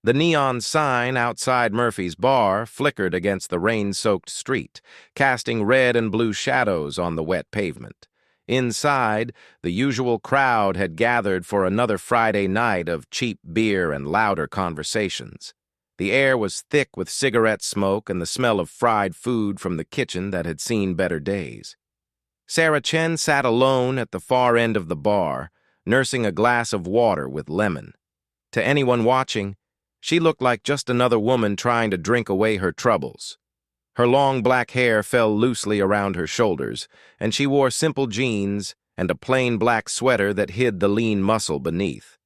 The neon sign outside Murphy's bar flickered against the rain-soaked street, casting red and blue shadows on the wet pavement. Inside, the usual crowd had gathered for another Friday night of cheap beer and louder conversations. The air was thick with cigarette smoke and the smell of fried food from the kitchen that had seen better days. Sarah Chen sat alone at the far end of the bar, nursing a glass of water with lemon. To anyone watching, she looked like just another woman trying to drink away her troubles. Her long black hair fell loosely around her shoulders, and she wore simple jeans and a plain black sweater that hid the lean muscle beneath.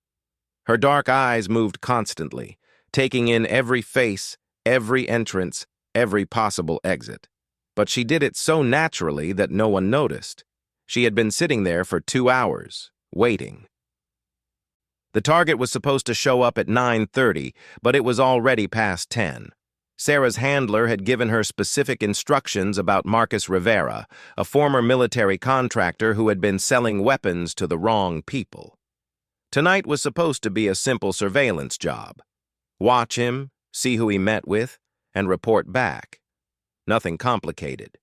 Her dark eyes moved constantly, taking in every face, every entrance, every possible exit. But she did it so naturally that no one noticed. She had been sitting there for 2 hours, waiting. The target was supposed to show up at 9:30, but it was already past 10. Sarah's handler had given her specific instructions about Marcus Rivera, a former military contractor who had been selling weapons to the wrong people. Tonight was supposed to be a simple surveillance job. Watch him, see who he met with, and report back. Nothing complicated.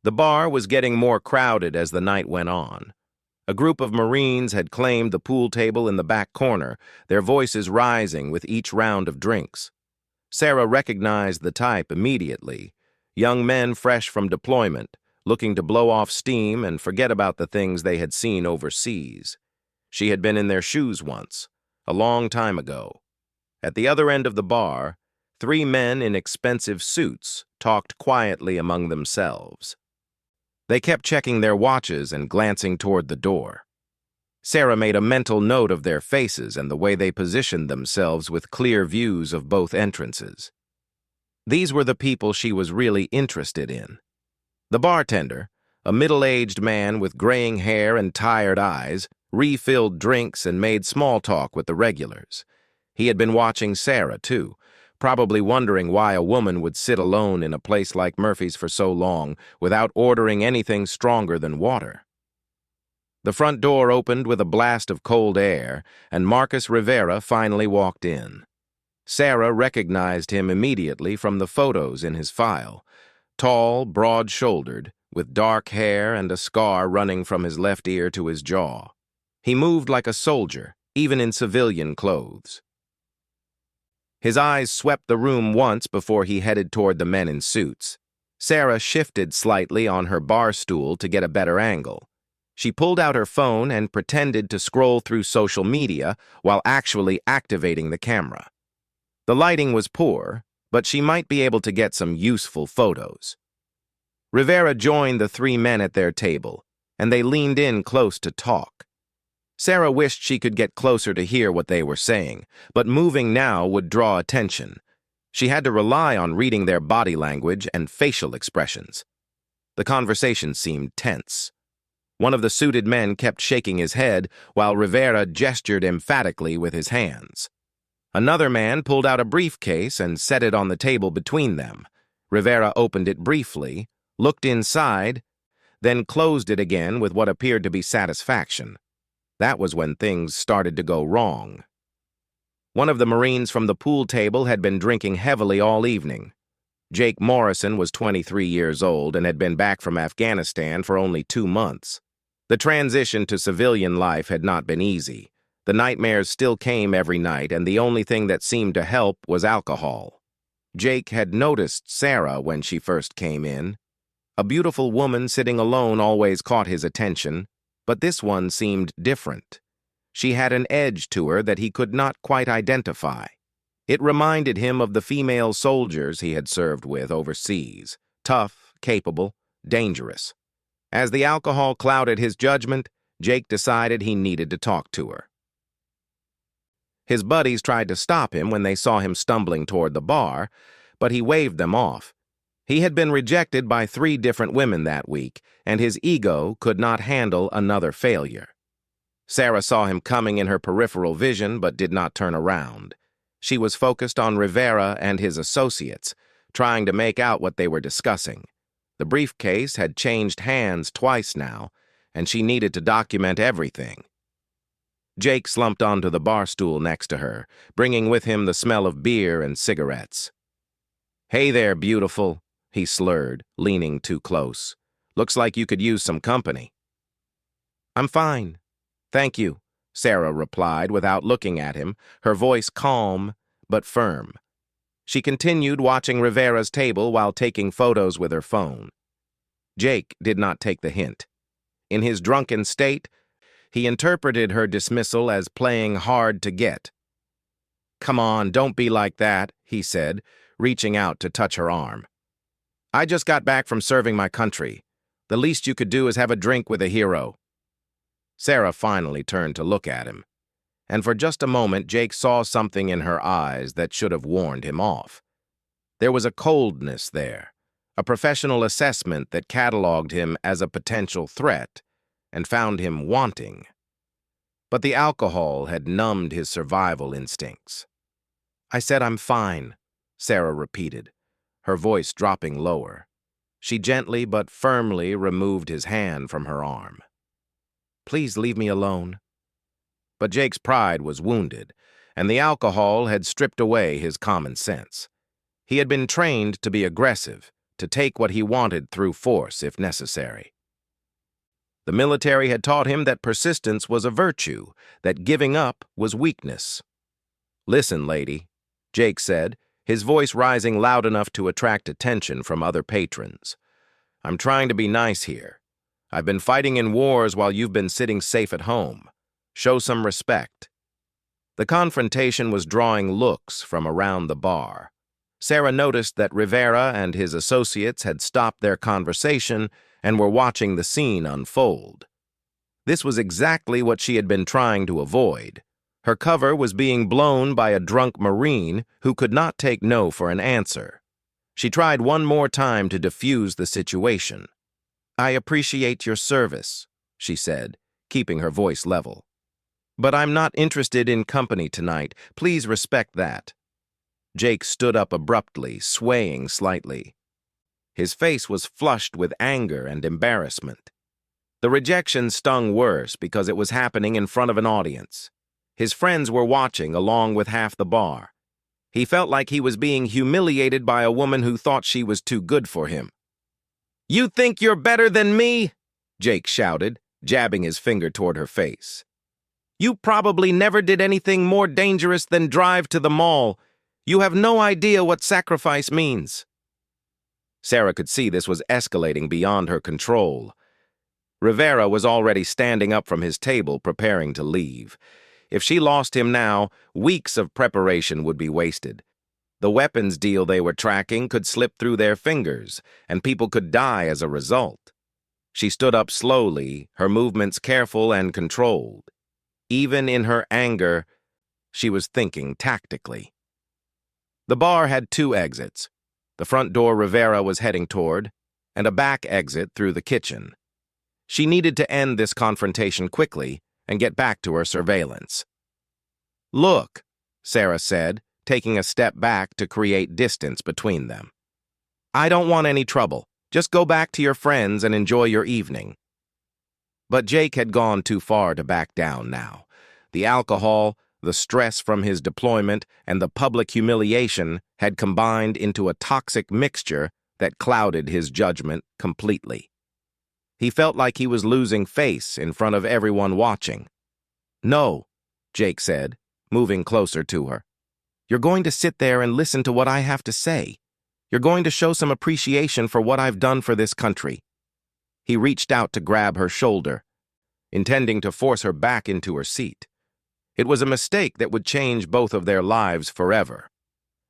The bar was getting more crowded as the night went on. A group of Marines had claimed the pool table in the back corner, their voices rising with each round of drinks. Sarah recognized the type immediately. Young men fresh from deployment, looking to blow off steam and forget about the things they had seen overseas. She had been in their shoes once, a long time ago. At the other end of the bar, 3 men in expensive suits talked quietly among themselves. They kept checking their watches and glancing toward the door. Sarah made a mental note of their faces and the way they positioned themselves with clear views of both entrances. These were the people she was really interested in. The bartender, a middle-aged man with graying hair and tired eyes, refilled drinks and made small talk with the regulars. He had been watching Sarah, too, probably wondering why a woman would sit alone in a place like Murphy's for so long without ordering anything stronger than water. The front door opened with a blast of cold air, and Marcus Rivera finally walked in. Sarah recognized him immediately from the photos in his file. Tall, broad-shouldered, with dark hair and a scar running from his left ear to his jaw. He moved like a soldier, even in civilian clothes. His eyes swept the room once before he headed toward the men in suits. Sarah shifted slightly on her bar stool to get a better angle. She pulled out her phone and pretended to scroll through social media while actually activating the camera. The lighting was poor, but she might be able to get some useful photos. Rivera joined the 3 men at their table, and they leaned in close to talk. Sarah wished she could get closer to hear what they were saying, but moving now would draw attention. She had to rely on reading their body language and facial expressions. The conversation seemed tense. One of the suited men kept shaking his head while Rivera gestured emphatically with his hands. Another man pulled out a briefcase and set it on the table between them. Rivera opened it briefly, looked inside, then closed it again with what appeared to be satisfaction. That was when things started to go wrong. One of the Marines from the pool table had been drinking heavily all evening. Jake Morrison was 23 years old and had been back from Afghanistan for only 2 months. The transition to civilian life had not been easy. The nightmares still came every night, and the only thing that seemed to help was alcohol. Jake had noticed Sarah when she first came in. A beautiful woman sitting alone always caught his attention, but this one seemed different. She had an edge to her that he could not quite identify. It reminded him of the female soldiers he had served with overseas, tough, capable, dangerous. As the alcohol clouded his judgment, Jake decided he needed to talk to her. His buddies tried to stop him when they saw him stumbling toward the bar, but he waved them off. He had been rejected by 3 different women that week, and his ego could not handle another failure. Sarah saw him coming in her peripheral vision but did not turn around. She was focused on Rivera and his associates, trying to make out what they were discussing. The briefcase had changed hands twice now, and she needed to document everything. Jake slumped onto the bar stool next to her, bringing with him the smell of beer and cigarettes. "Hey there, beautiful," he slurred, leaning too close. "Looks like you could use some company." "I'm fine. Thank you," Sarah replied without looking at him, her voice calm but firm. She continued watching Rivera's table while taking photos with her phone. Jake did not take the hint. In his drunken state, he interpreted her dismissal as playing hard to get. "Come on, don't be like that," he said, reaching out to touch her arm. "I just got back from serving my country. The least you could do is have a drink with a hero." Sarah finally turned to look at him, and for just a moment Jake saw something in her eyes that should have warned him off. There was a coldness there, a professional assessment that cataloged him as a potential threat and found him wanting. But the alcohol had numbed his survival instincts. "I said I'm fine," Sarah repeated, her voice dropping lower. She gently but firmly removed his hand from her arm. "Please leave me alone." But Jake's pride was wounded, and the alcohol had stripped away his common sense. He had been trained to be aggressive, to take what he wanted through force if necessary. The military had taught him that persistence was a virtue, that giving up was weakness. "Listen, lady," Jake said, his voice rising loud enough to attract attention from other patrons. "I'm trying to be nice here. I've been fighting in wars while you've been sitting safe at home. Show some respect." The confrontation was drawing looks from around the bar. Sarah noticed that Rivera and his associates had stopped their conversation and were watching the scene unfold. This was exactly what she had been trying to avoid. Her cover was being blown by a drunk Marine who could not take no for an answer. She tried one more time to defuse the situation. "I appreciate your service," she said, keeping her voice level. "But I'm not interested in company tonight. Please respect that." Jake stood up abruptly, swaying slightly. His face was flushed with anger and embarrassment. The rejection stung worse because it was happening in front of an audience. His friends were watching along with half the bar. He felt like he was being humiliated by a woman who thought she was too good for him. "You think you're better than me?" Jake shouted, jabbing his finger toward her face. "You probably never did anything more dangerous than drive to the mall. You have no idea what sacrifice means." Sarah could see this was escalating beyond her control. Rivera was already standing up from his table, preparing to leave. If she lost him now, weeks of preparation would be wasted. The weapons deal they were tracking could slip through their fingers, and people could die as a result. She stood up slowly, her movements careful and controlled. Even in her anger, she was thinking tactically. The bar had two exits. The front door Rivera was heading toward, and a back exit through the kitchen. She needed to end this confrontation quickly and get back to her surveillance. "Look," Sarah said, taking a step back to create distance between them. "I don't want any trouble. Just go back to your friends and enjoy your evening." But Jake had gone too far to back down now. The alcohol, the stress from his deployment, and the public humiliation had combined into a toxic mixture that clouded his judgment completely. He felt like he was losing face in front of everyone watching. "No," Jake said, moving closer to her. "You're going to sit there and listen to what I have to say. You're going to show some appreciation for what I've done for this country." He reached out to grab her shoulder, intending to force her back into her seat. It was a mistake that would change both of their lives forever.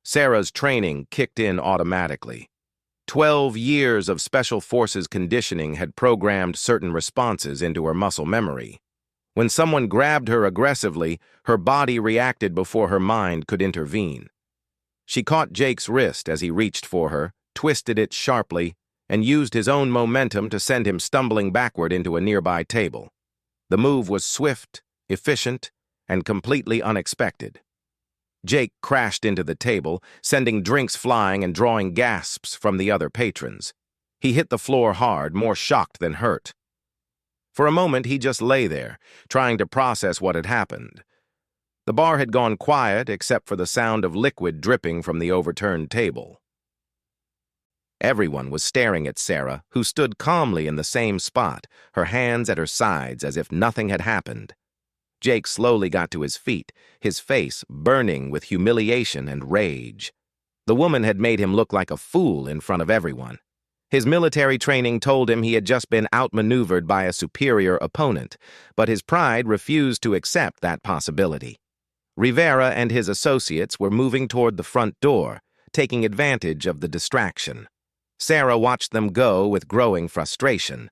Sarah's training kicked in automatically. 12 years of Special Forces conditioning had programmed certain responses into her muscle memory. When someone grabbed her aggressively, her body reacted before her mind could intervene. She caught Jake's wrist as he reached for her, twisted it sharply, and used his own momentum to send him stumbling backward into a nearby table. The move was swift, efficient, and completely unexpected. Jake crashed into the table, sending drinks flying and drawing gasps from the other patrons. He hit the floor hard, more shocked than hurt. For a moment, he just lay there, trying to process what had happened. The bar had gone quiet except for the sound of liquid dripping from the overturned table. Everyone was staring at Sarah, who stood calmly in the same spot, her hands at her sides as if nothing had happened. Jake slowly got to his feet, his face burning with humiliation and rage. The woman had made him look like a fool in front of everyone. His military training told him he had just been outmaneuvered by a superior opponent, but his pride refused to accept that possibility. Rivera and his associates were moving toward the front door, taking advantage of the distraction. Sarah watched them go with growing frustration.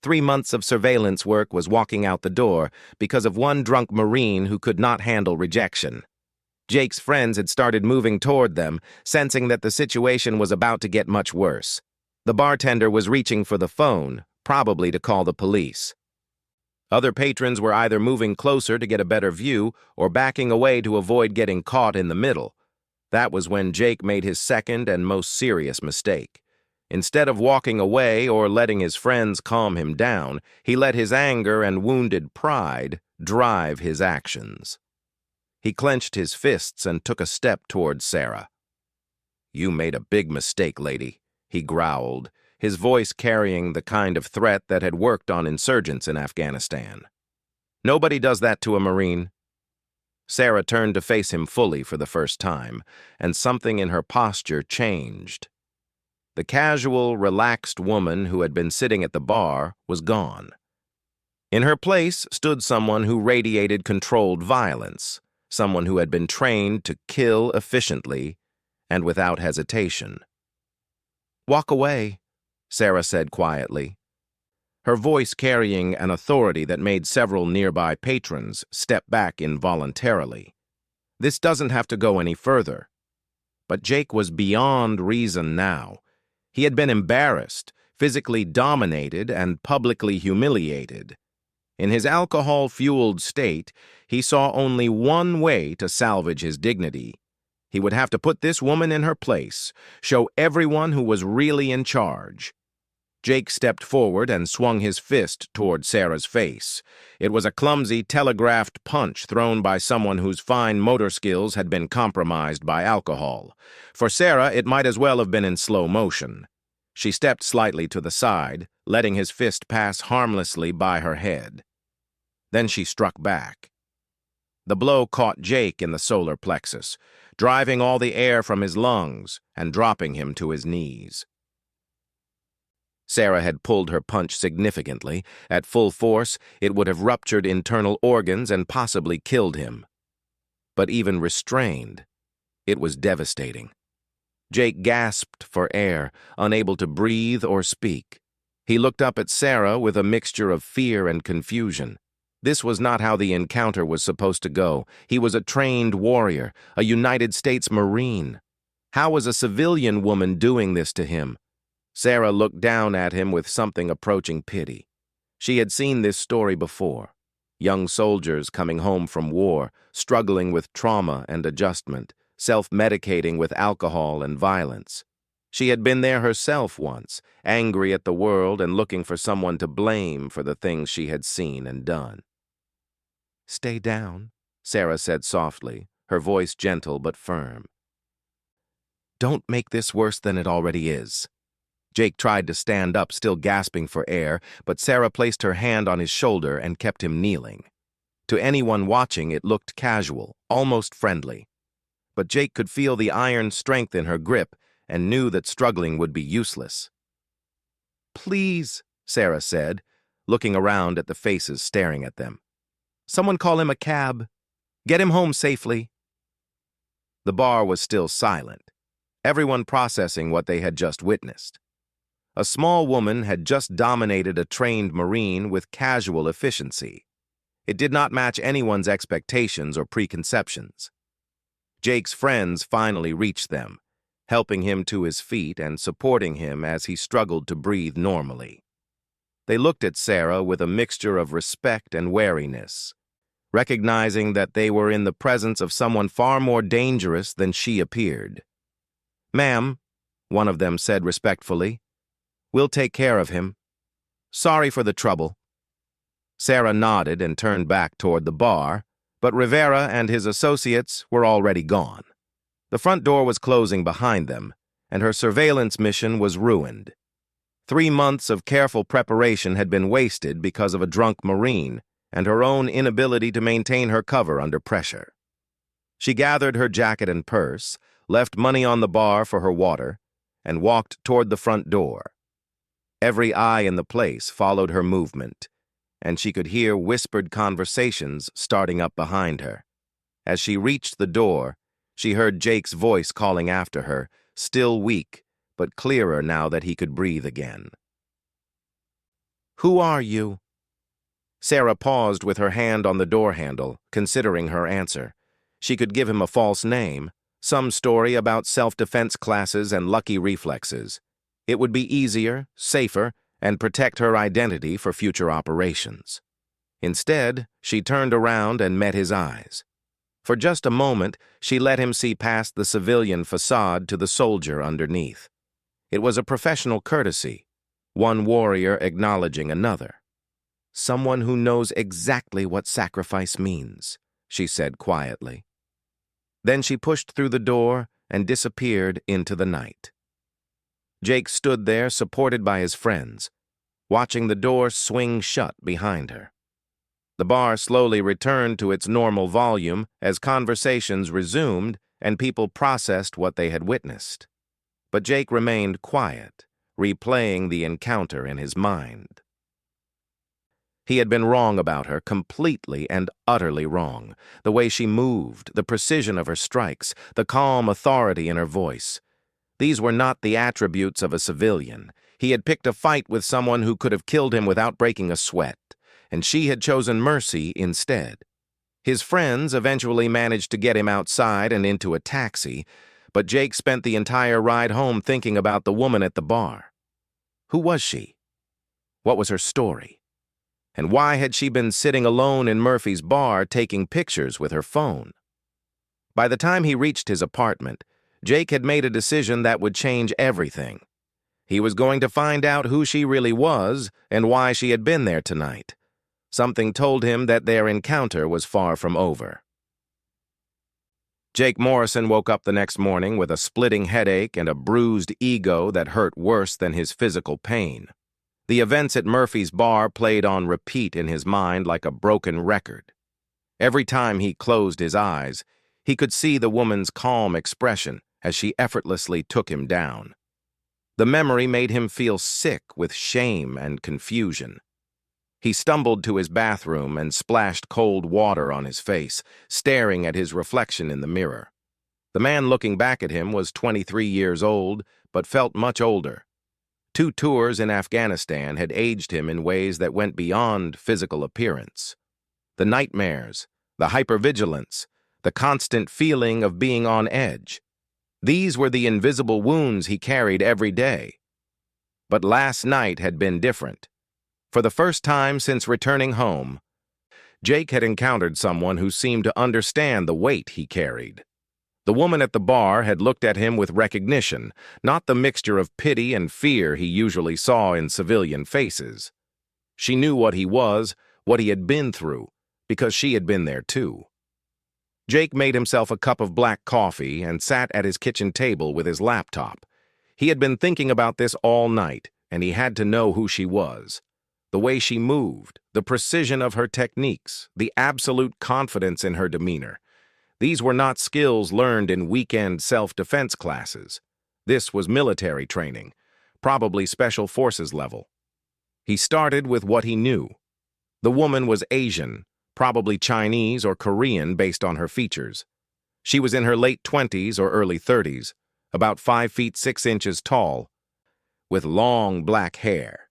3 months of surveillance work was walking out the door because of one drunk Marine who could not handle rejection. Jake's friends had started moving toward them, sensing that the situation was about to get much worse. The bartender was reaching for the phone, probably to call the police. Other patrons were either moving closer to get a better view or backing away to avoid getting caught in the middle. That was when Jake made his second and most serious mistake. Instead of walking away or letting his friends calm him down, he let his anger and wounded pride drive his actions. He clenched his fists and took a step toward Sarah. "You made a big mistake, lady," he growled, his voice carrying the kind of threat that had worked on insurgents in Afghanistan. "Nobody does that to a Marine." Sarah turned to face him fully for the first time, and something in her posture changed. The casual, relaxed woman who had been sitting at the bar was gone. In her place stood someone who radiated controlled violence, someone who had been trained to kill efficiently and without hesitation. "Walk away," Sarah said quietly, her voice carrying an authority that made several nearby patrons step back involuntarily. "This doesn't have to go any further." But Jake was beyond reason now. He had been embarrassed, physically dominated, and publicly humiliated. In his alcohol-fueled state, he saw only one way to salvage his dignity. He would have to put this woman in her place, show everyone who was really in charge. Jake stepped forward and swung his fist toward Sarah's face. It was a clumsy, telegraphed punch thrown by someone whose fine motor skills had been compromised by alcohol. For Sarah, it might as well have been in slow motion. She stepped slightly to the side, letting his fist pass harmlessly by her head. Then she struck back. The blow caught Jake in the solar plexus, driving all the air from his lungs and dropping him to his knees. Sarah had pulled her punch significantly. At full force, it would have ruptured internal organs and possibly killed him. But even restrained, it was devastating. Jake gasped for air, unable to breathe or speak. He looked up at Sarah with a mixture of fear and confusion. This was not how the encounter was supposed to go. He was a trained warrior, a United States Marine. How was a civilian woman doing this to him? Sarah looked down at him with something approaching pity. She had seen this story before. Young soldiers coming home from war, struggling with trauma and adjustment, self-medicating with alcohol and violence. She had been there herself once, angry at the world and looking for someone to blame for the things she had seen and done. "Stay down," Sarah said softly, her voice gentle but firm. "Don't make this worse than it already is." Jake tried to stand up, still gasping for air, but Sarah placed her hand on his shoulder and kept him kneeling. To anyone watching, it looked casual, almost friendly. But Jake could feel the iron strength in her grip and knew that struggling would be useless. "Please," Sarah said, looking around at the faces staring at them. "Someone call him a cab. Get him home safely." The bar was still silent, everyone processing what they had just witnessed. A small woman had just dominated a trained Marine with casual efficiency. It did not match anyone's expectations or preconceptions. Jake's friends finally reached them, helping him to his feet and supporting him as he struggled to breathe normally. They looked at Sarah with a mixture of respect and wariness, recognizing that they were in the presence of someone far more dangerous than she appeared. "Ma'am," one of them said respectfully, "we'll take care of him. Sorry for the trouble." Sarah nodded and turned back toward the bar, but Rivera and his associates were already gone. The front door was closing behind them, and her surveillance mission was ruined. 3 months of careful preparation had been wasted because of a drunk Marine and her own inability to maintain her cover under pressure. She gathered her jacket and purse, left money on the bar for her water, and walked toward the front door. Every eye in the place followed her movement, and she could hear whispered conversations starting up behind her. As she reached the door, she heard Jake's voice calling after her, still weak, but clearer now that he could breathe again. "Who are you?" Sarah paused with her hand on the door handle, considering her answer. She could give him a false name, some story about self-defense classes and lucky reflexes. It would be easier, safer, and protect her identity for future operations. Instead, she turned around and met his eyes. For just a moment, she let him see past the civilian facade to the soldier underneath. It was a professional courtesy, one warrior acknowledging another. "Someone who knows exactly what sacrifice means," she said quietly. Then she pushed through the door and disappeared into the night. Jake stood there supported by his friends, watching the door swing shut behind her. The bar slowly returned to its normal volume as conversations resumed and people processed what they had witnessed. But Jake remained quiet, replaying the encounter in his mind. He had been wrong about her, completely and utterly wrong. The way she moved, the precision of her strikes, the calm authority in her voice. These were not the attributes of a civilian. He had picked a fight with someone who could have killed him without breaking a sweat, and she had chosen mercy instead. His friends eventually managed to get him outside and into a taxi, but Jake spent the entire ride home thinking about the woman at the bar. Who was she? What was her story? And why had she been sitting alone in Murphy's bar taking pictures with her phone? By the time he reached his apartment, Jake had made a decision that would change everything. He was going to find out who she really was and why she had been there tonight. Something told him that their encounter was far from over. Jake Morrison woke up the next morning with a splitting headache and a bruised ego that hurt worse than his physical pain. The events at Murphy's bar played on repeat in his mind like a broken record. Every time he closed his eyes, he could see the woman's calm expression as she effortlessly took him down. The memory made him feel sick with shame and confusion. He stumbled to his bathroom and splashed cold water on his face, staring at his reflection in the mirror. The man looking back at him was 23 years old, but felt much older. 2 tours in Afghanistan had aged him in ways that went beyond physical appearance. The nightmares, the hypervigilance, the constant feeling of being on edge. These were the invisible wounds he carried every day. But last night had been different. For the first time since returning home, Jake had encountered someone who seemed to understand the weight he carried. The woman at the bar had looked at him with recognition, not the mixture of pity and fear he usually saw in civilian faces. She knew what he was, what he had been through, because she had been there too. Jake made himself a cup of black coffee and sat at his kitchen table with his laptop. He had been thinking about this all night, and he had to know who she was. The way she moved, the precision of her techniques, the absolute confidence in her demeanor. These were not skills learned in weekend self-defense classes. This was military training, probably special forces level. He started with what he knew. The woman was Asian, probably Chinese or Korean based on her features. She was in her late 20s or early 30s, about 5 feet 6 inches tall, with long black hair.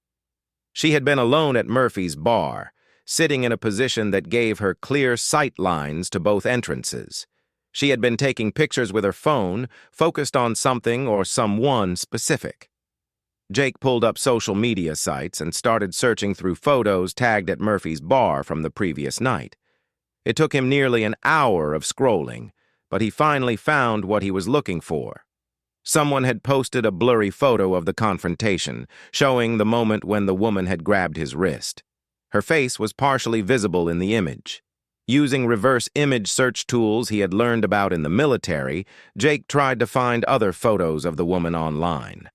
She had been alone at Murphy's bar, sitting in a position that gave her clear sight lines to both entrances. She had been taking pictures with her phone, focused on something or someone specific. Jake pulled up social media sites and started searching through photos tagged at Murphy's bar from the previous night. It took him nearly an hour of scrolling, but he finally found what he was looking for. Someone had posted a blurry photo of the confrontation, showing the moment when the woman had grabbed his wrist. Her face was partially visible in the image. Using reverse image search tools he had learned about in the military, Jake tried to find other photos of the woman online.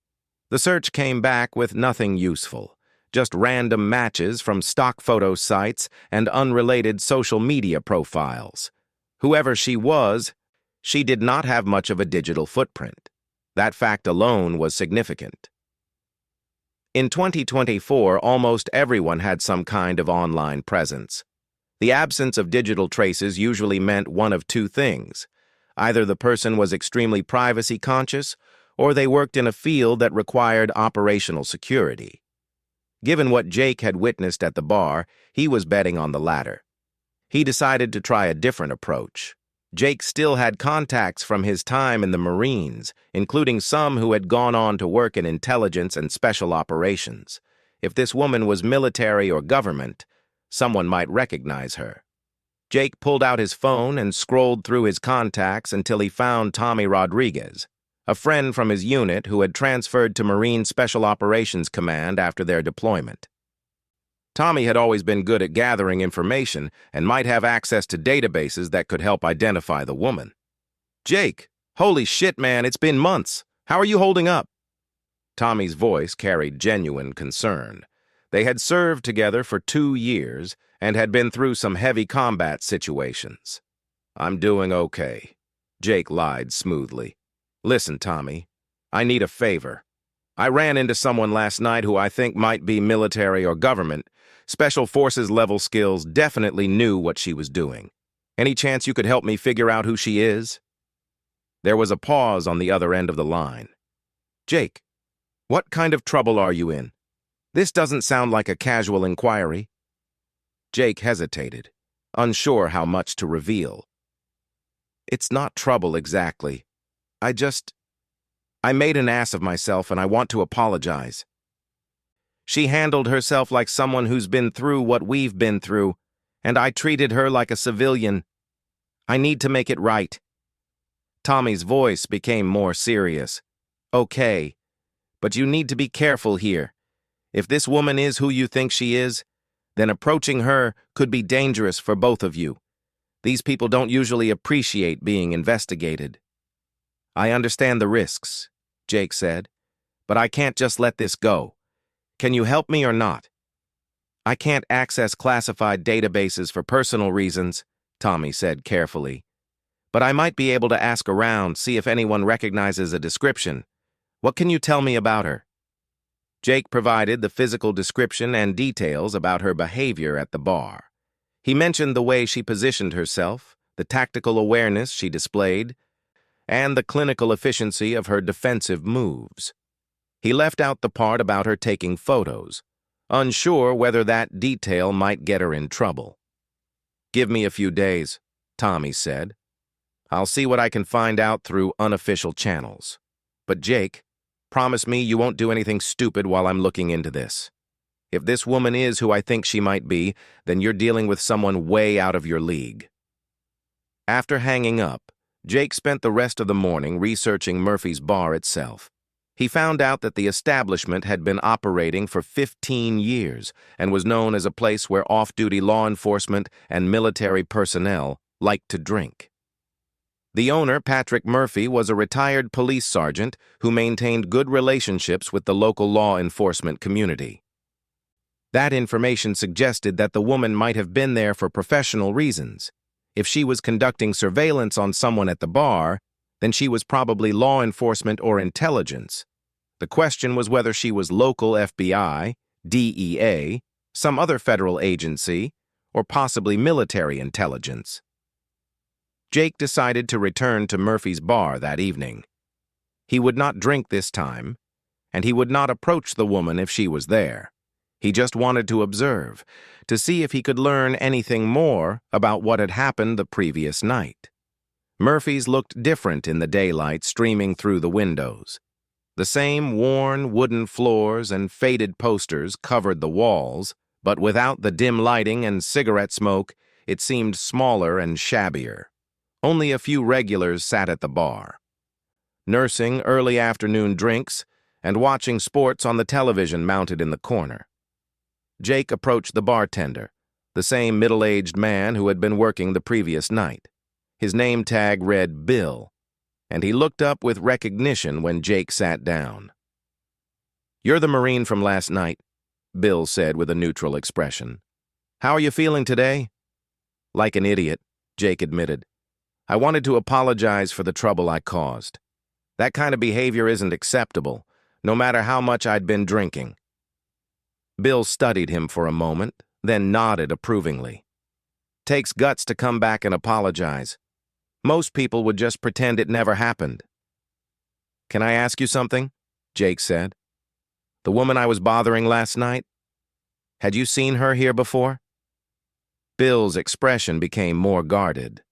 The search came back with nothing useful, just random matches from stock photo sites and unrelated social media profiles. Whoever she was, she did not have much of a digital footprint. That fact alone was significant. In 2024, almost everyone had some kind of online presence. The absence of digital traces usually meant one of two things. Either the person was extremely privacy conscious, or they worked in a field that required operational security. Given what Jake had witnessed at the bar, he was betting on the latter. He decided to try a different approach. Jake still had contacts from his time in the Marines, including some who had gone on to work in intelligence and special operations. If this woman was military or government, someone might recognize her. Jake pulled out his phone and scrolled through his contacts until he found Tommy Rodriguez, a friend from his unit who had transferred to Marine Special Operations Command after their deployment. Tommy had always been good at gathering information and might have access to databases that could help identify the woman. "Jake, holy shit, man, it's been months. How are you holding up?" Tommy's voice carried genuine concern. They had served together for 2 years and had been through some heavy combat situations. "I'm doing okay," Jake lied smoothly. "Listen, Tommy, I need a favor. I ran into someone last night who I think might be military or government. Special Forces level skills, definitely knew what she was doing. Any chance you could help me figure out who she is?" There was a pause on the other end of the line. "Jake, what kind of trouble are you in? This doesn't sound like a casual inquiry." Jake hesitated, unsure how much to reveal. "It's not trouble exactly. I made an ass of myself and I want to apologize. She handled herself like someone who's been through what we've been through, and I treated her like a civilian. I need to make it right." Tommy's voice became more serious. "Okay, but you need to be careful here. If this woman is who you think she is, then approaching her could be dangerous for both of you. These people don't usually appreciate being investigated." "I understand the risks," Jake said, "but I can't just let this go. Can you help me or not?" "I can't access classified databases for personal reasons," Tommy said carefully. "But I might be able to ask around, see if anyone recognizes a description. What can you tell me about her?" Jake provided the physical description and details about her behavior at the bar. He mentioned the way she positioned herself, the tactical awareness she displayed, and the clinical efficiency of her defensive moves. He left out the part about her taking photos, unsure whether that detail might get her in trouble. "Give me a few days," Tommy said. "I'll see what I can find out through unofficial channels. But Jake, promise me you won't do anything stupid while I'm looking into this. If this woman is who I think she might be, then you're dealing with someone way out of your league." After hanging up, Jake spent the rest of the morning researching Murphy's bar itself. He found out that the establishment had been operating for 15 years and was known as a place where off-duty law enforcement and military personnel liked to drink. The owner, Patrick Murphy, was a retired police sergeant who maintained good relationships with the local law enforcement community. That information suggested that the woman might have been there for professional reasons. If she was conducting surveillance on someone at the bar, then she was probably law enforcement or intelligence. The question was whether she was local FBI, DEA, some other federal agency, or possibly military intelligence. Jake decided to return to Murphy's bar that evening. He would not drink this time, and he would not approach the woman if she was there. He just wanted to observe, to see if he could learn anything more about what had happened the previous night. Murphy's looked different in the daylight streaming through the windows. The same worn wooden floors and faded posters covered the walls, but without the dim lighting and cigarette smoke, it seemed smaller and shabbier. Only a few regulars sat at the bar, nursing early afternoon drinks and watching sports on the television mounted in the corner. Jake approached the bartender, the same middle-aged man who had been working the previous night. His name tag read Bill, and he looked up with recognition when Jake sat down. "You're the Marine from last night," Bill said with a neutral expression. "How are you feeling today?" "Like an idiot," Jake admitted. "I wanted to apologize for the trouble I caused. That kind of behavior isn't acceptable, no matter how much I'd been drinking." Bill studied him for a moment, then nodded approvingly. "Takes guts to come back and apologize. Most people would just pretend it never happened." "Can I ask you something?" Jake said. "The woman I was bothering last night, had you seen her here before?" Bill's expression became more guarded.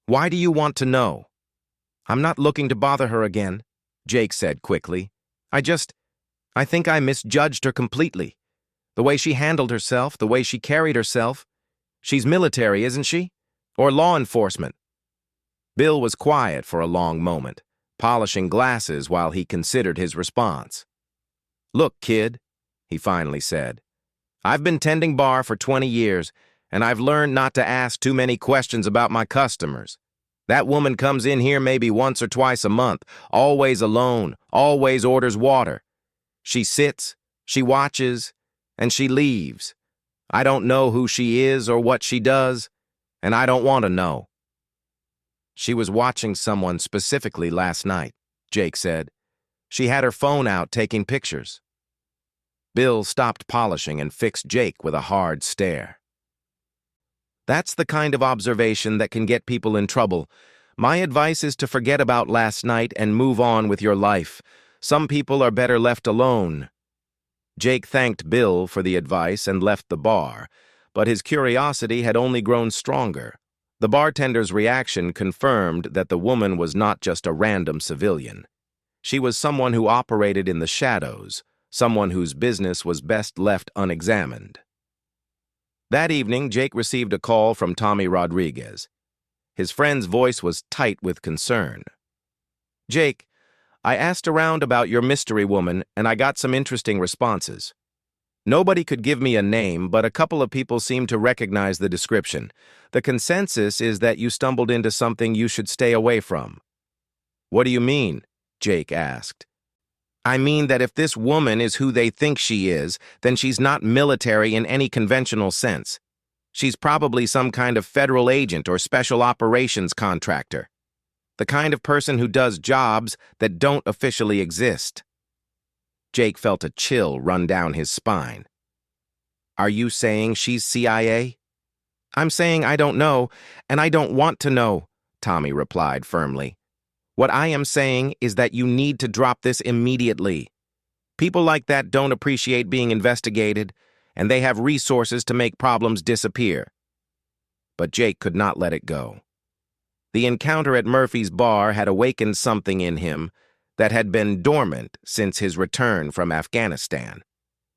"Why do you want to know?" "I'm not looking to bother her again," Jake said quickly. I think I misjudged her completely. The way she handled herself, the way she carried herself. She's military, isn't she? Or law enforcement?" Bill was quiet for a long moment, polishing glasses while he considered his response. "Look, kid," he finally said, "I've been tending bar for 20 years, and I've learned not to ask too many questions about my customers. That woman comes in here maybe once or twice a month, always alone, always orders water. She sits, she watches, and she leaves. I don't know who she is or what she does, and I don't want to know." "She was watching someone specifically last night," Jake said. "She had her phone out taking pictures." Bill stopped polishing and fixed Jake with a hard stare. "That's the kind of observation that can get people in trouble. My advice is to forget about last night and move on with your life. Some people are better left alone." Jake thanked Bill for the advice and left the bar, but his curiosity had only grown stronger. The bartender's reaction confirmed that the woman was not just a random civilian. She was someone who operated in the shadows, someone whose business was best left unexamined. That evening, Jake received a call from Tommy Rodriguez. His friend's voice was tight with concern. "Jake, I asked around about your mystery woman, and I got some interesting responses. Nobody could give me a name, but a couple of people seem to recognize the description. The consensus is that you stumbled into something you should stay away from." "What do you mean?" Jake asked. "I mean that if this woman is who they think she is, then she's not military in any conventional sense. She's probably some kind of federal agent or special operations contractor. The kind of person who does jobs that don't officially exist." Jake felt a chill run down his spine. "Are you saying she's CIA?" "I'm saying I don't know, and I don't want to know," Tommy replied firmly. "What I am saying is that you need to drop this immediately. People like that don't appreciate being investigated, and they have resources to make problems disappear." But Jake could not let it go. The encounter at Murphy's bar had awakened something in him that had been dormant since his return from Afghanistan.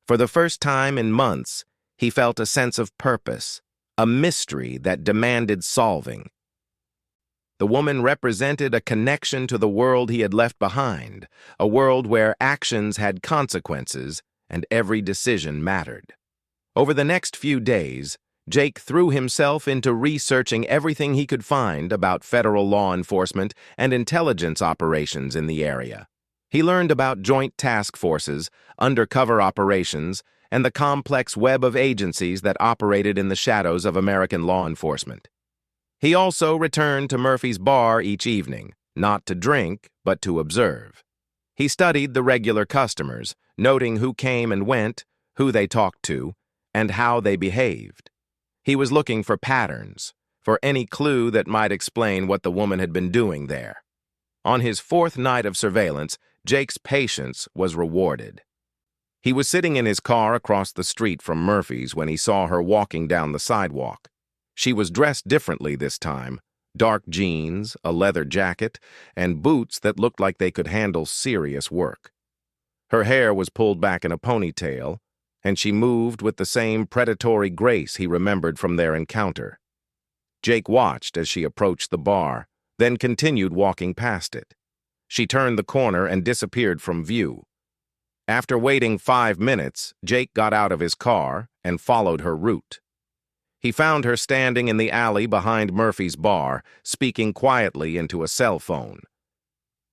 For the first time in months, he felt a sense of purpose, a mystery that demanded solving. The woman represented a connection to the world he had left behind, a world where actions had consequences and every decision mattered. Over the next few days, Jake threw himself into researching everything he could find about federal law enforcement and intelligence operations in the area. He learned about joint task forces, undercover operations, and the complex web of agencies that operated in the shadows of American law enforcement. He also returned to Murphy's bar each evening, not to drink, but to observe. He studied the regular customers, noting who came and went, who they talked to, and how they behaved. He was looking for patterns, for any clue that might explain what the woman had been doing there. On his fourth night of surveillance, Jake's patience was rewarded. He was sitting in his car across the street from Murphy's when he saw her walking down the sidewalk. She was dressed differently this time, dark jeans, a leather jacket, and boots that looked like they could handle serious work. Her hair was pulled back in a ponytail, and she moved with the same predatory grace he remembered from their encounter. Jake watched as she approached the bar, then continued walking past it. She turned the corner and disappeared from view. After waiting 5 minutes, Jake got out of his car and followed her route. He found her standing in the alley behind Murphy's bar, speaking quietly into a cell phone.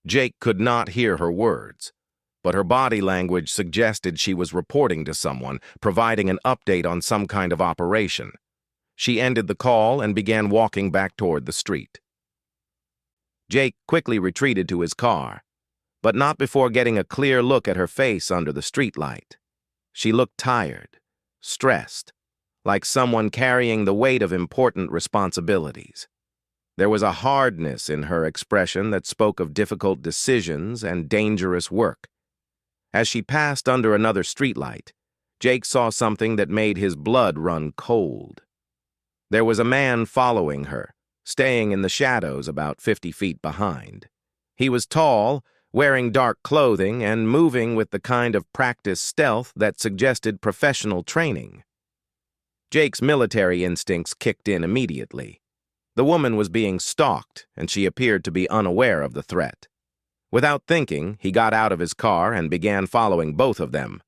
Jake could not hear her words, but her body language suggested she was reporting to someone, providing an update on some kind of operation. She ended the call and began walking back toward the street. Jake quickly retreated to his car, but not before getting a clear look at her face under the streetlight. She looked tired, stressed, like someone carrying the weight of important responsibilities. There was a hardness in her expression that spoke of difficult decisions and dangerous work. As she passed under another streetlight, Jake saw something that made his blood run cold. There was a man following her, staying in the shadows about 50 feet behind. He was tall, wearing dark clothing, and moving with the kind of practiced stealth that suggested professional training. Jake's military instincts kicked in immediately. The woman was being stalked, and she appeared to be unaware of the threat. Without thinking, he got out of his car and began following both of them,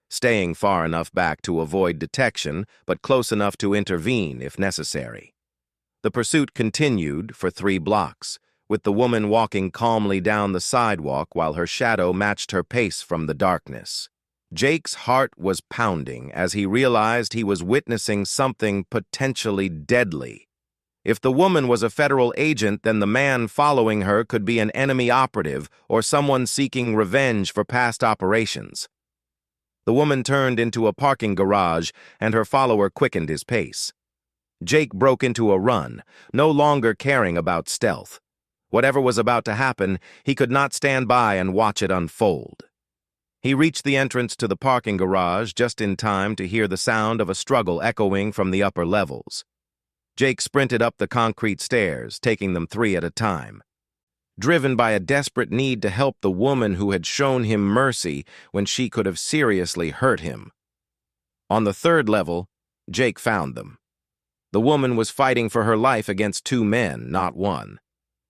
staying far enough back to avoid detection, but close enough to intervene if necessary. The pursuit continued for 3 blocks, with the woman walking calmly down the sidewalk while her shadow matched her pace from the darkness. Jake's heart was pounding as he realized he was witnessing something potentially deadly. If the woman was a federal agent, then the man following her could be an enemy operative or someone seeking revenge for past operations. The woman turned into a parking garage, and her follower quickened his pace. Jake broke into a run, no longer caring about stealth. Whatever was about to happen, he could not stand by and watch it unfold. He reached the entrance to the parking garage just in time to hear the sound of a struggle echoing from the upper levels. Jake sprinted up the concrete stairs, taking them 3 at a time. Driven by a desperate need to help the woman who had shown him mercy when she could have seriously hurt him. On the 3rd level, Jake found them. The woman was fighting for her life against 2 men, not 1.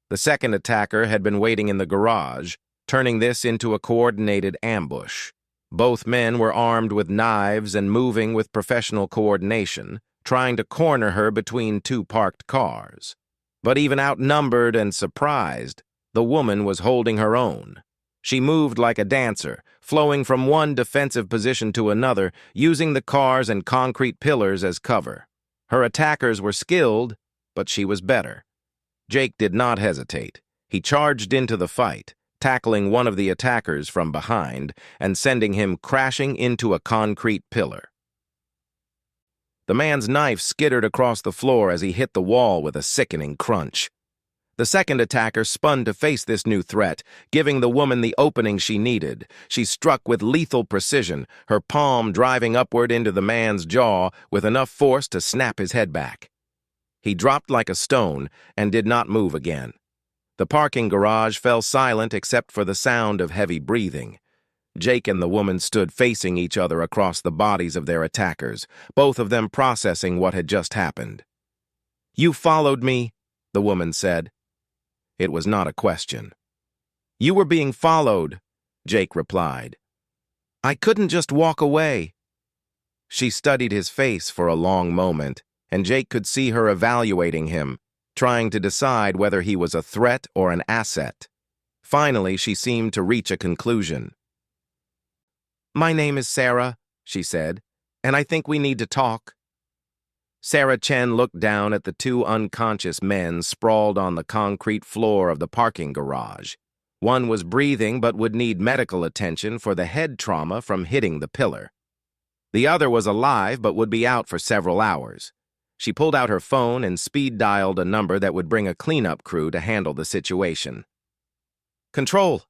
The second attacker had been waiting in the garage, turning this into a coordinated ambush. Both men were armed with knives and moving with professional coordination, trying to corner her between 2 parked cars. But even outnumbered and surprised, the woman was holding her own. She moved like a dancer, flowing from one defensive position to another, using the cars and concrete pillars as cover. Her attackers were skilled, but she was better. Jake did not hesitate. He charged into the fight, tackling one of the attackers from behind and sending him crashing into a concrete pillar. The man's knife skittered across the floor as he hit the wall with a sickening crunch. The second attacker spun to face this new threat, giving the woman the opening she needed. She struck with lethal precision, her palm driving upward into the man's jaw with enough force to snap his head back. He dropped like a stone and did not move again. The parking garage fell silent except for the sound of heavy breathing. Jake and the woman stood facing each other across the bodies of their attackers, both of them processing what had just happened. "You followed me," the woman said. It was not a question. "You were being followed," Jake replied. "I couldn't just walk away." She studied his face for a long moment, and Jake could see her evaluating him, trying to decide whether he was a threat or an asset. Finally, she seemed to reach a conclusion. "My name is Sarah," she said, "and I think we need to talk." Sarah Chen looked down at the 2 unconscious men sprawled on the concrete floor of the parking garage. One was breathing but would need medical attention for the head trauma from hitting the pillar. The other was alive but would be out for several hours. She pulled out her phone and speed-dialed a number that would bring a cleanup crew to handle the situation. "Control,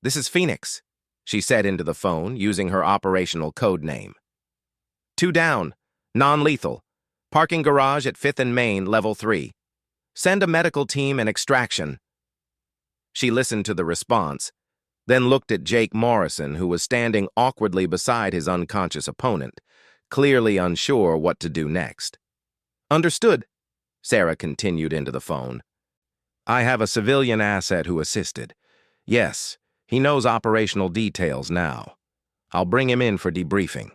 this is Phoenix," she said into the phone, using her operational code name. "2 down, non-lethal. Parking garage at 5th and Main, level 3. Send a medical team and extraction." She listened to the response, then looked at Jake Morrison, who was standing awkwardly beside his unconscious opponent, clearly unsure what to do next. "Understood," Sarah continued into the phone. "I have a civilian asset who assisted. Yes, he knows operational details now. I'll bring him in for debriefing."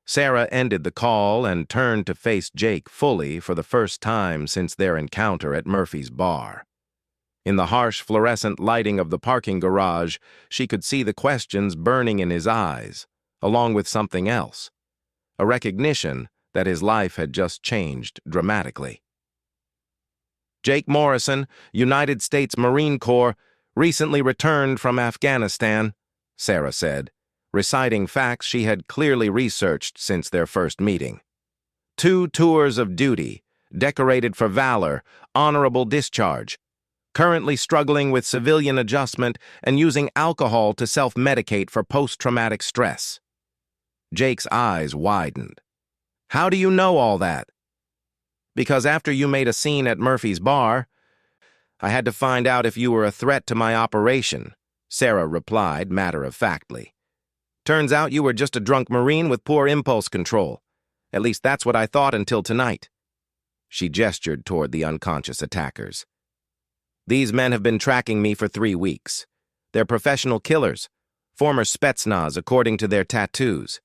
Sarah ended the call and turned to face Jake fully for the first time since their encounter at Murphy's bar. In the harsh fluorescent lighting of the parking garage, she could see the questions burning in his eyes, along with something else, a recognition that his life had just changed dramatically. "Jake Morrison, United States Marine Corps, recently returned from Afghanistan," Sarah said, reciting facts she had clearly researched since their first meeting. "2 tours of duty, decorated for valor, honorable discharge. Currently struggling with civilian adjustment and using alcohol to self-medicate for post-traumatic stress." Jake's eyes widened. "How do you know all that?" "Because after you made a scene at Murphy's bar, I had to find out if you were a threat to my operation," Sarah replied matter-of-factly. "Turns out you were just a drunk Marine with poor impulse control. At least that's what I thought until tonight." She gestured toward the unconscious attackers. "These men have been tracking me for 3 weeks. They're professional killers, former Spetsnaz according to their tattoos.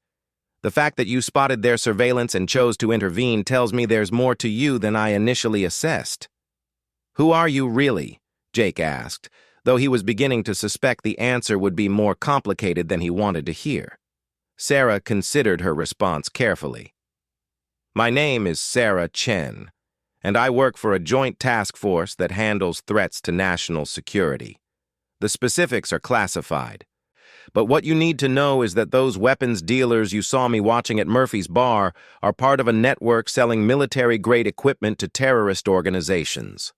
The fact that you spotted their surveillance and chose to intervene tells me there's more to you than I initially assessed." "Who are you really?" Jake asked, though he was beginning to suspect the answer would be more complicated than he wanted to hear. Sarah considered her response carefully. "My name is Sarah Chen, and I work for a joint task force that handles threats to national security. The specifics are classified. But what you need to know is that those weapons dealers you saw me watching at Murphy's bar are part of a network selling military-grade equipment to terrorist organizations."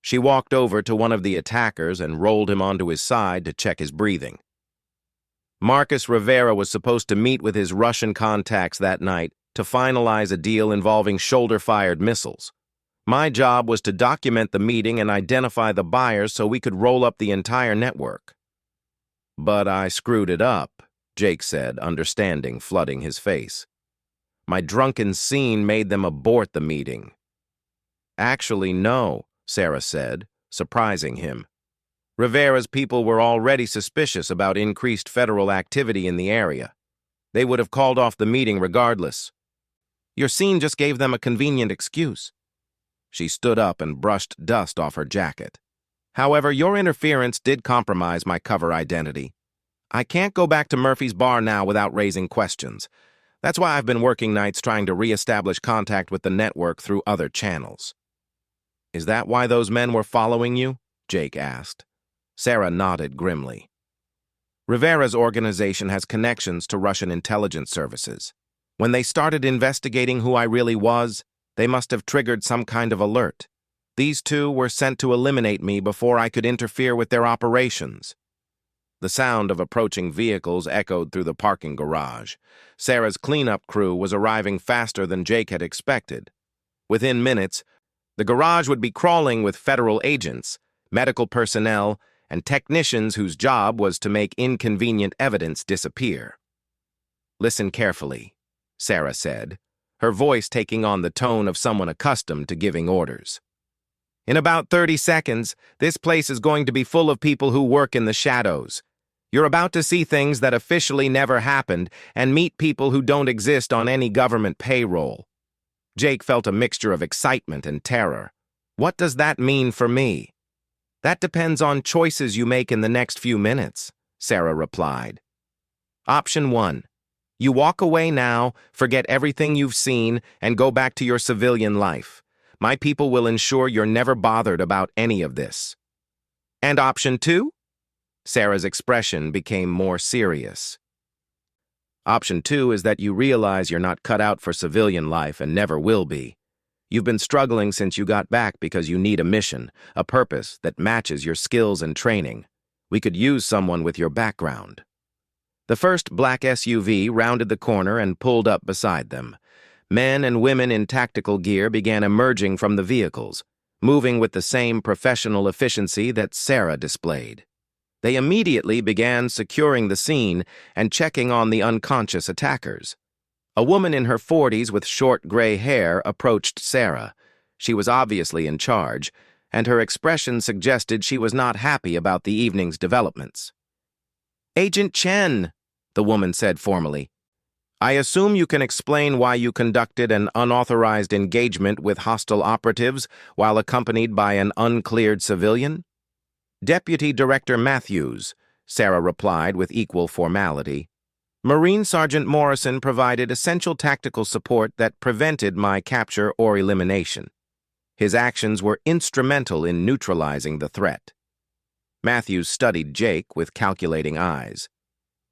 She walked over to one of the attackers and rolled him onto his side to check his breathing. "Marcus Rivera was supposed to meet with his Russian contacts that night to finalize a deal involving shoulder-fired missiles. My job was to document the meeting and identify the buyers so we could roll up the entire network." "But I screwed it up," Jake said, understanding flooding his face. "My drunken scene made them abort the meeting." "Actually, no," Sarah said, surprising him. "Rivera's people were already suspicious about increased federal activity in the area. They would have called off the meeting regardless. Your scene just gave them a convenient excuse." She stood up and brushed dust off her jacket. "However, your interference did compromise my cover identity. I can't go back to Murphy's bar now without raising questions. That's why I've been working nights trying to re-establish contact with the network through other channels." "Is that why those men were following you?" Jake asked. Sarah nodded grimly. "Rivera's organization has connections to Russian intelligence services. When they started investigating who I really was, they must have triggered some kind of alert. These 2 were sent to eliminate me before I could interfere with their operations." The sound of approaching vehicles echoed through the parking garage. Sarah's cleanup crew was arriving faster than Jake had expected. Within minutes, the garage would be crawling with federal agents, medical personnel, and technicians whose job was to make inconvenient evidence disappear. "Listen carefully," Sarah said, her voice taking on the tone of someone accustomed to giving orders. "In about 30 seconds, this place is going to be full of people who work in the shadows. You're about to see things that officially never happened and meet people who don't exist on any government payroll." Jake felt a mixture of excitement and terror. "What does that mean for me?" "That depends on choices you make in the next few minutes," Sarah replied. "Option 1. You walk away now, forget everything you've seen, and go back to your civilian life. My people will ensure you're never bothered about any of this." "And option 2? Sarah's expression became more serious. "Option 2 is that you realize you're not cut out for civilian life and never will be. You've been struggling since you got back because you need a mission, a purpose that matches your skills and training. We could use someone with your background." The first black SUV rounded the corner and pulled up beside them. Men and women in tactical gear began emerging from the vehicles, moving with the same professional efficiency that Sarah displayed. They immediately began securing the scene and checking on the unconscious attackers. A woman in her 40s with short gray hair approached Sarah. She was obviously in charge, and her expression suggested she was not happy about the evening's developments. "Agent Chen," the woman said formally. I assume you can explain why you conducted an unauthorized engagement with hostile operatives while accompanied by an uncleared civilian? Deputy Director Matthews, Sarah replied with equal formality. Marine Sergeant Morrison provided essential tactical support that prevented my capture or elimination. His actions were instrumental in neutralizing the threat. Matthews studied Jake with calculating eyes.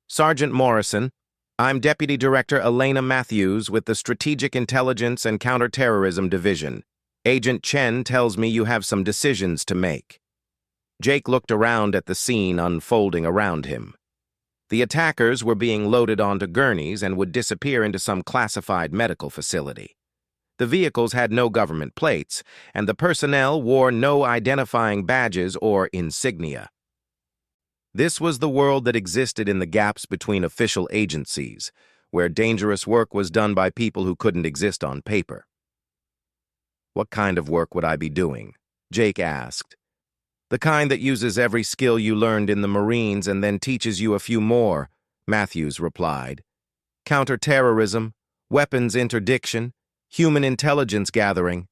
Sergeant Morrison, I'm Deputy Director Elena Matthews with the Strategic Intelligence and Counterterrorism Division. Agent Chen tells me you have some decisions to make. Jake looked around at the scene unfolding around him. The attackers were being loaded onto gurneys and would disappear into some classified medical facility. The vehicles had no government plates, and the personnel wore no identifying badges or insignia. This was the world that existed in the gaps between official agencies, where dangerous work was done by people who couldn't exist on paper. What kind of work would I be doing? Jake asked. The kind that uses every skill you learned in the Marines and then teaches you a few more, Matthews replied. Counterterrorism, weapons interdiction, human intelligence gathering,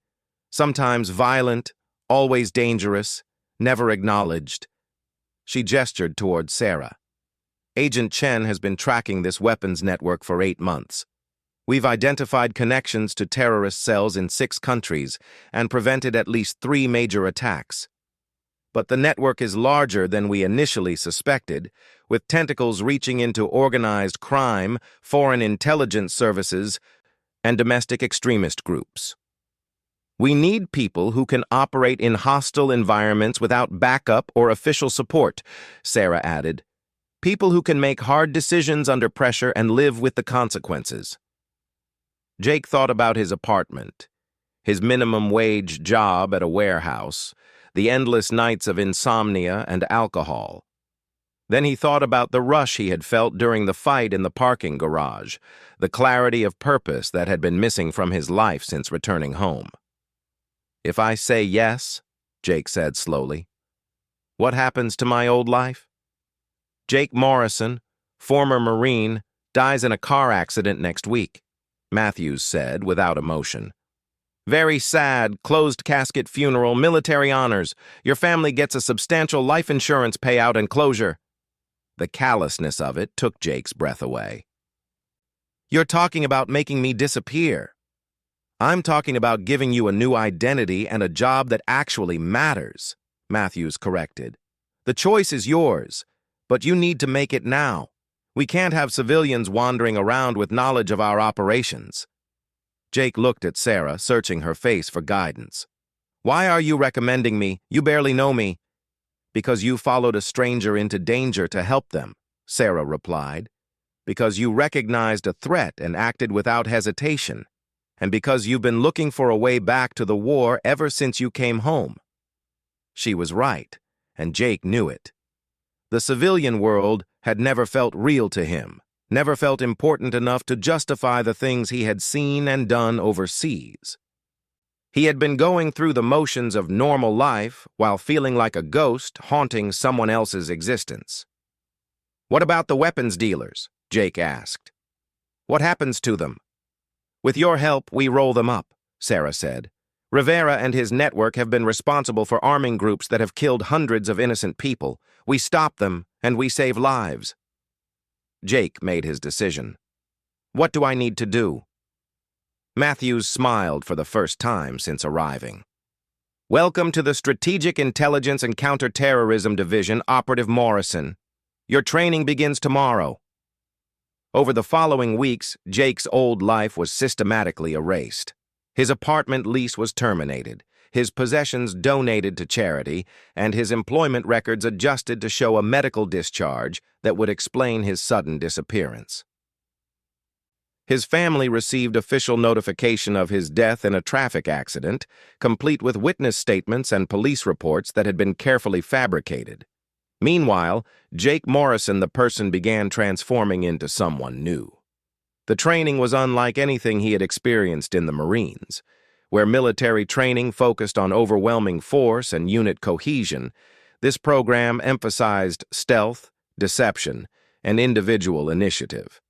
sometimes violent, always dangerous, never acknowledged. She gestured toward Sarah. Agent Chen has been tracking this weapons network for 8 months. We've identified connections to terrorist cells in 6 countries and prevented at least 3 major attacks. But the network is larger than we initially suspected, with tentacles reaching into organized crime, foreign intelligence services, and domestic extremist groups. We need people who can operate in hostile environments without backup or official support, Sarah added. People who can make hard decisions under pressure and live with the consequences. Jake thought about his apartment, his minimum wage job at a warehouse, the endless nights of insomnia and alcohol. Then he thought about the rush he had felt during the fight in the parking garage, the clarity of purpose that had been missing from his life since returning home. If I say yes, Jake said slowly, what happens to my old life? Jake Morrison, former Marine, dies in a car accident next week, Matthews said without emotion. Very sad, closed casket funeral, military honors. Your family gets a substantial life insurance payout and closure. The callousness of it took Jake's breath away. You're talking about making me disappear. I'm talking about giving you a new identity and a job that actually matters, Matthews corrected. The choice is yours, but you need to make it now. We can't have civilians wandering around with knowledge of our operations. Jake looked at Sarah, searching her face for guidance. Why are you recommending me? You barely know me. Because you followed a stranger into danger to help them, Sarah replied. Because you recognized a threat and acted without hesitation. And because you've been looking for a way back to the war ever since you came home. She was right, and Jake knew it. The civilian world had never felt real to him, never felt important enough to justify the things he had seen and done overseas. He had been going through the motions of normal life while feeling like a ghost haunting someone else's existence. What about the weapons dealers? Jake asked. What happens to them? With your help, we roll them up, Sarah said. Rivera and his network have been responsible for arming groups that have killed hundreds of innocent people. We stop them, and we save lives. Jake made his decision. What do I need to do? Matthews smiled for the first time since arriving. Welcome to the Strategic Intelligence and Counterterrorism Division, Operative Morrison. Your training begins tomorrow. Over the following weeks, Jake's old life was systematically erased. His apartment lease was terminated, his possessions donated to charity, and his employment records adjusted to show a medical discharge that would explain his sudden disappearance. His family received official notification of his death in a traffic accident, complete with witness statements and police reports that had been carefully fabricated. Meanwhile, Jake Morrison the person began transforming into someone new. The training was unlike anything he had experienced in the Marines, where military training focused on overwhelming force and unit cohesion. This program emphasized stealth, deception, and individual initiative.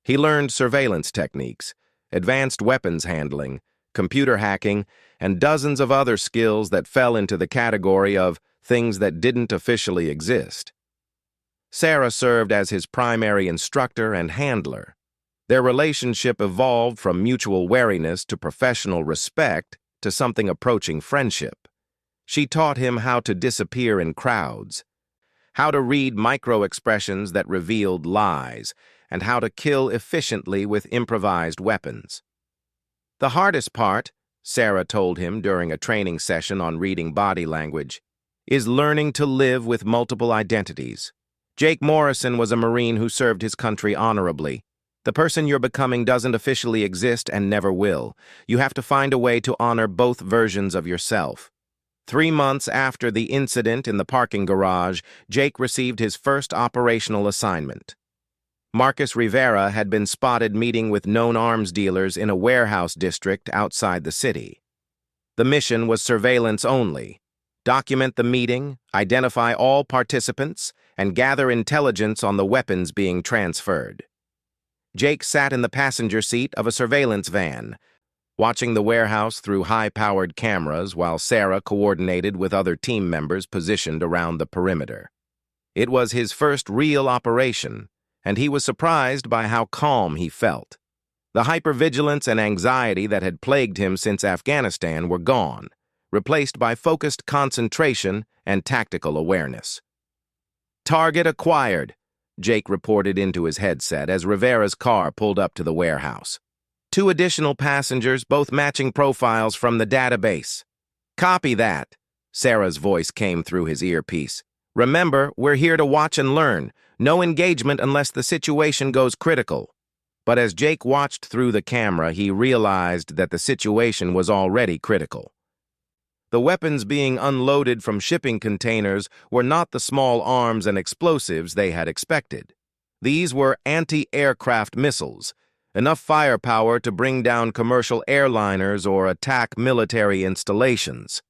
He learned surveillance techniques, advanced weapons handling, computer hacking, and dozens of other skills that fell into the category of things that didn't officially exist. Sarah served as his primary instructor and handler. Their relationship evolved from mutual wariness to professional respect to something approaching friendship. She taught him how to disappear in crowds, how to read micro-expressions that revealed lies, and how to kill efficiently with improvised weapons. The hardest part, Sarah told him during a training session on reading body language, is learning to live with multiple identities. Jake Morrison was a Marine who served his country honorably. The person you're becoming doesn't officially exist and never will. You have to find a way to honor both versions of yourself. 3 months after the incident in the parking garage, Jake received his first operational assignment. Marcus Rivera had been spotted meeting with known arms dealers in a warehouse district outside the city. The mission was surveillance only. Document the meeting, identify all participants, and gather intelligence on the weapons being transferred. Jake sat in the passenger seat of a surveillance van, watching the warehouse through high-powered cameras while Sarah coordinated with other team members positioned around the perimeter. It was his first real operation, and he was surprised by how calm he felt. The hypervigilance and anxiety that had plagued him since Afghanistan were gone, replaced by focused concentration and tactical awareness. "Target acquired," Jake reported into his headset as Rivera's car pulled up to the warehouse. 2 additional passengers, both matching profiles from the database. "Copy that," Sarah's voice came through his earpiece. "Remember, we're here to watch and learn. No engagement unless the situation goes critical." But as Jake watched through the camera, he realized that the situation was already critical. The weapons being unloaded from shipping containers were not the small arms and explosives they had expected. These were anti-aircraft missiles, enough firepower to bring down commercial airliners or attack military installations.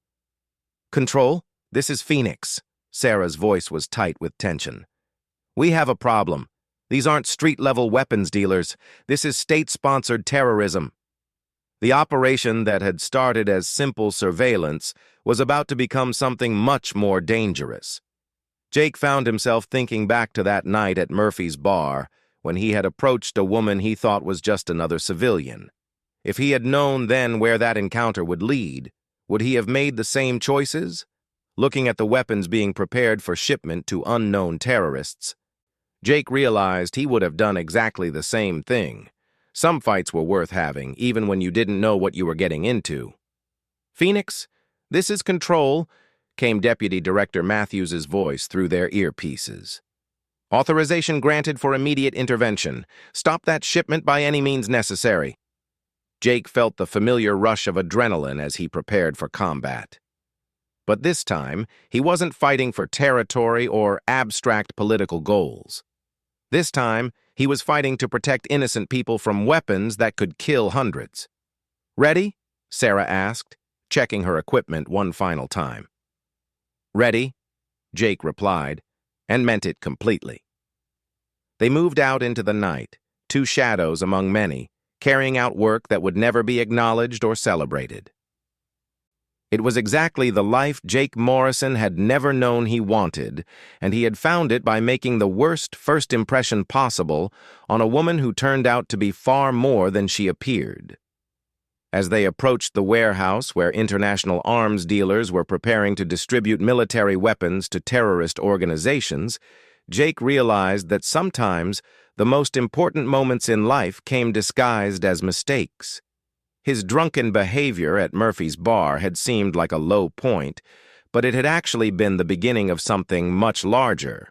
"Control, this is Phoenix." Sarah's voice was tight with tension. "We have a problem. These aren't street-level weapons dealers. This is state-sponsored terrorism." The operation that had started as simple surveillance was about to become something much more dangerous. Jake found himself thinking back to that night at Murphy's bar when he had approached a woman he thought was just another civilian. If he had known then where that encounter would lead, would he have made the same choices? Looking at the weapons being prepared for shipment to unknown terrorists, Jake realized he would have done exactly the same thing. Some fights were worth having, even when you didn't know what you were getting into. "Phoenix, this is Control," came Deputy Director Matthews's voice through their earpieces. "Authorization granted for immediate intervention. Stop that shipment by any means necessary." Jake felt the familiar rush of adrenaline as he prepared for combat. But this time, he wasn't fighting for territory or abstract political goals. This time, he was fighting to protect innocent people from weapons that could kill hundreds. "Ready?" Sarah asked, checking her equipment one final time. "Ready," Jake replied, and meant it completely. They moved out into the night, 2 shadows among many, carrying out work that would never be acknowledged or celebrated. It was exactly the life Jake Morrison had never known he wanted, and he had found it by making the worst first impression possible on a woman who turned out to be far more than she appeared. As they approached the warehouse where international arms dealers were preparing to distribute military weapons to terrorist organizations, Jake realized that sometimes the most important moments in life came disguised as mistakes. His drunken behavior at Murphy's bar had seemed like a low point, but it had actually been the beginning of something much larger.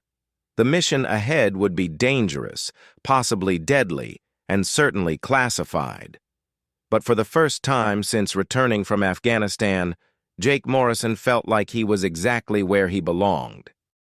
The mission ahead would be dangerous, possibly deadly, and certainly classified. But for the first time since returning from Afghanistan, Jake Morrison felt like he was exactly where he belonged.